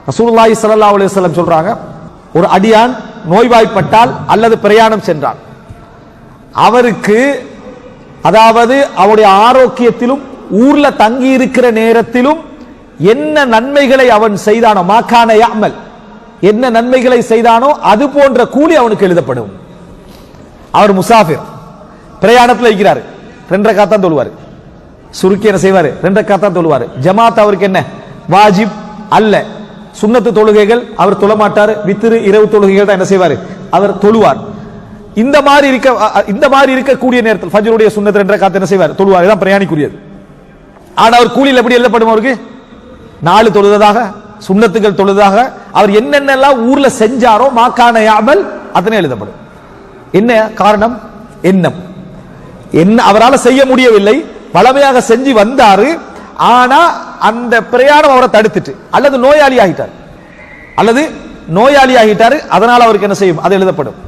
ரசூலுல்லாஹி ஸல்லல்லாஹு அலைஹி வஸல்லம் சொல்றாங்க, ஒரு அடியான் நோய்வாய்ப்பட்டால் அல்லது பிரயாணம் சென்றால் அவருக்கு, அதாவது அவருடைய ஆரோக்கியத்திலும் ஊர்ல தங்கி இருக்கிற நேரத்திலும் என்ன நன்மைகளை அவன் செய்தானோ, மாகான யாமல், என்ன நன்மைகளை செய்தானோ அது போன்ற கூலி அவனுக்கு எழுதப்படும். அவர் முசாஃபிர், பிரயாணத்தில் இருக்கிறார், 2 ரக்காத் தான் தொழுவார். சுருக்கி என்ன செய்வார்? 2 ரக்காத் தான் தொழுவார். ஜமாத் அவருக்கு என்ன வாஜிப் அல்ல. சுன்னத்து தொழுகைகள் அவர் தொழமாட்டார். வித்திரு இரவு தொழுகைகள் தான் என்ன செய்வார்? அவர் தொழுவார். இந்த மாதிரி இருக்கக்கூடிய நேரத்தில் ஃபஜ்ருடைய சுன்னத் 2 ரக்காத் என்ன செய்வார்? தொழுவார். இதான் பிரயாணிக்குரியது. ஆனா அவர் கூலியில் எப்படி எழுதப்படும்? அவருக்கு 4 தொழுததாக, சுன்னத்துகள் தொழுதாக, அவர் என்னென்னலாம் ஊர்ல செஞ்சாரோ மாகான யாமல் அத்தனை எழுதப்படும். என்ன காரணம்? எண்ணம். என்ன அவரால் செய்ய முடியவில்லை, வளமையாக செஞ்சு வந்தாரு, ஆனா அந்த பிரயாணம் அவரை தடுத்துட்டு, அல்லது நோயாளி ஆகிட்டார், அதனால அவருக்கு என்ன செய்யும்? அது எழுதப்படும்.